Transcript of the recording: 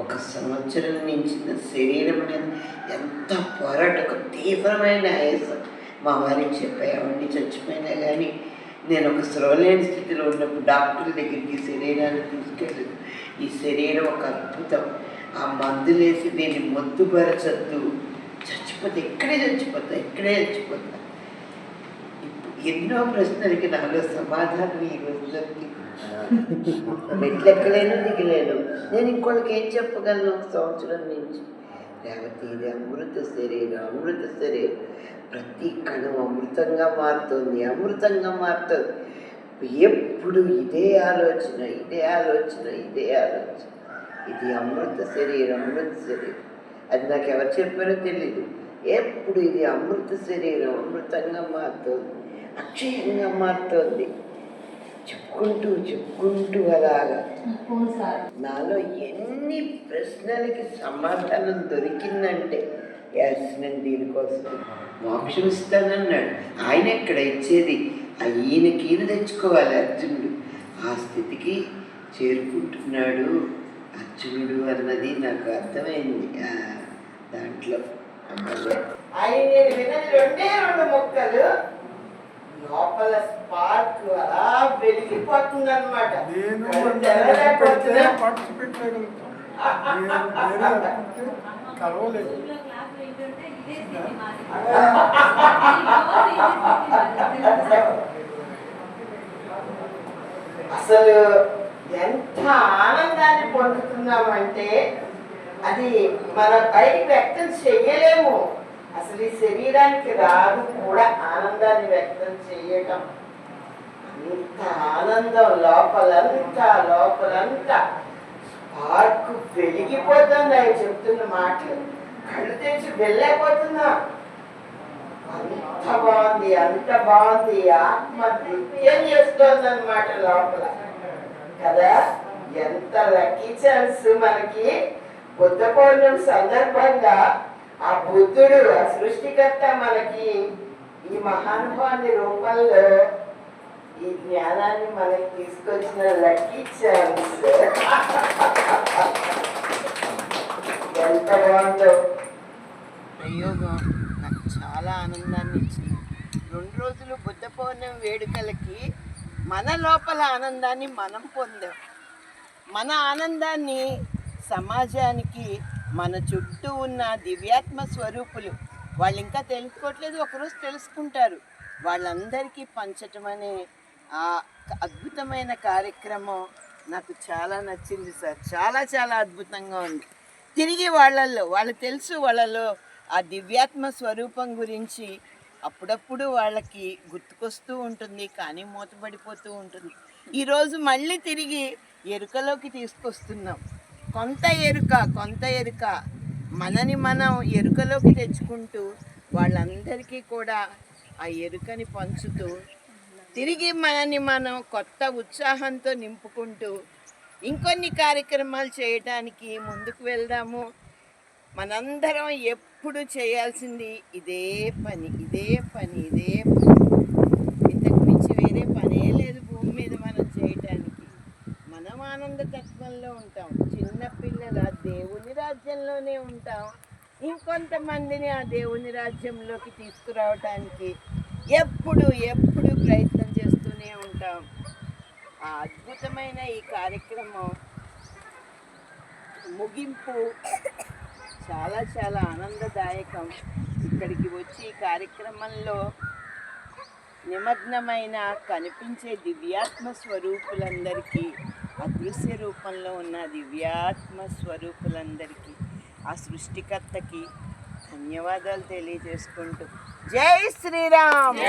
ఒక సంవత్సరం నుంచి నా శరీరం మీద ఎంత పోరాటం, తీవ్రమైన ఆయాసం. మా వారికి చెప్పాయి, అవన్నీ చచ్చిపోయినా కానీ నేను ఒక స్రోలేని స్థితిలో ఉన్నప్పుడు డాక్టర్ దగ్గరికి శరీరాన్ని తీసుకెళ్ళదు. ఈ శరీరం ఒక అద్భుతం. ఆ మందులేసి దీన్ని మొద్దుపరచద్దు, చచ్చిపోతే ఇక్కడే చచ్చిపోతా. ఎన్నో ప్రశ్నలకి నాలో సమాధానం ఈ రోజులకి మెట్లెక్కలేను, దిగలేను. నేను ఇంకోళ్ళకి ఏం చెప్పగలను? ఒక సంవత్సరం నుంచి రేవతి, ఇది అమృత శరీరం. ప్రతి కణం అమృతంగా మారుతుంది. ఎప్పుడు ఇదే ఆలోచన. ఇది అమృత శరీరం. అది నాకు ఎవరు చెప్పారో తెలీదు. ఎప్పుడు ఇది అమృత శరీరం, అమృతంగా మారుతుంది, అక్షయంగా మారుతుంది. చెప్పుకుంటూ అలాగా నాలో ఎన్ని ప్రశ్నలకి సమాధానం దొరికిందంటే, నేను దీనికోసం మోక్షం ఇస్తానన్నాడు. ఆయన ఎక్కడ ఇచ్చేది? ఈయన తెచ్చుకోవాలి అర్జునుడు. ఆ స్థితికి చేరుకుంటున్నాడు అర్జునుడు అన్నది నాకు అర్థమైంది. దాంట్లో ఆయన విన్నది రెండు మొక్కలు, లోపల స్పార్క్ అలా వెలిగిపోతుంది అనమాట. అసలు ఎంత ఆనందాన్ని పొందుతున్నామంటే అది మన బయటికి వ్యక్తం చెయ్యలేము. అసలు ఈ శరీరానికి రాదు కూడా ఆనందాన్ని వ్యక్తం చేయటం. అంత ఆనందం లోపలంతా స్పార్క్ వెలిగిపోతుంది. ఆయన చెప్తున్న మాటలు కళ్ళు తెచ్చి వెళ్ళలేకపోతున్నా. అంత బాగుంది. ఆత్మ నృత్యం చేస్తోంది అన్నమాట లోపల కదా. ఎంత లక్కీ ఛాన్స్ మనకి. బుద్ధ పౌర్ణమి సందర్భంగా ఆ బుద్ధుడు, ఆ సృష్టికర్త మనకి ఈ మహానుభావుని రూపంలో ఈ జ్ఞానాన్ని మనకి తీసుకొచ్చిన లక్కీ ఛాన్స్. ఎంత బాగుందో ప్రయోగం. నాకు చాలా ఆనందాన్ని ఇచ్చింది. 2 రోజులు బుద్ధ పౌర్ణమి వేడుకలకి మన లోపల ఆనందాన్ని మనం పొందాం. మన ఆనందాన్ని సమాజానికి, మన చుట్టూ ఉన్న దివ్యాత్మ స్వరూపులు, వాళ్ళు ఇంకా తెలుసుకోవట్లేదు, ఒకరోజు తెలుసుకుంటారు, వాళ్ళందరికీ పంచటం అనే ఆ అద్భుతమైన కార్యక్రమం నాకు చాలా నచ్చింది సార్. చాలా అద్భుతంగా ఉంది. తిరిగి వాళ్ళు తెలుసు, వాళ్ళలో ఆ దివ్యాత్మ స్వరూపం గురించి అప్పుడప్పుడు వాళ్ళకి గుర్తుకొస్తూ ఉంటుంది, కానీ మూతపడిపోతూ ఉంటుంది. ఈరోజు మళ్ళీ తిరిగి ఎరుకలోకి తీసుకొస్తున్నాం. కొంత ఎరుక మనని మనం ఎరుకలోకి తెచ్చుకుంటూ వాళ్ళందరికీ కూడా ఆ ఎరుకని పంచుతూ తిరిగి మనని మనం కొత్త ఉత్సాహంతో నింపుకుంటూ ఇంకొన్ని కార్యక్రమాలు చేయడానికి ముందుకు వెళ్దాము. మనందరం ఎప్పుడు చేయాల్సింది ఇదే పని. ఇంతకు మించి వేరే పనే లేదు భూమి మీద మనం చేయటానికి. మనం ఆనంద తత్వంలో ఉంటాం, చిన్నపిల్లల దేవుని రాజ్యంలోనే ఉంటాం. ఇంకొంతమందిని ఆ దేవుని రాజ్యంలోకి తీసుకురావటానికి ఎప్పుడు ప్రయత్నం చేస్తూనే ఉంటాం. ఆ అద్భుతమైన ఈ కార్యక్రమం ముగింపు చాలా ఆనందదాయకం. ఇక్కడికి వచ్చి ఈ కార్యక్రమంలో నిమగ్నమైన కనిపించే దివ్యాత్మ స్వరూపులందరికీ, అదృశ్య రూపంలో ఉన్న దివ్యాత్మ స్వరూపులందరికీ, ఆ సృష్టికర్తకి ధన్యవాదాలు తెలియజేసుకుంటూ జై శ్రీరామ్.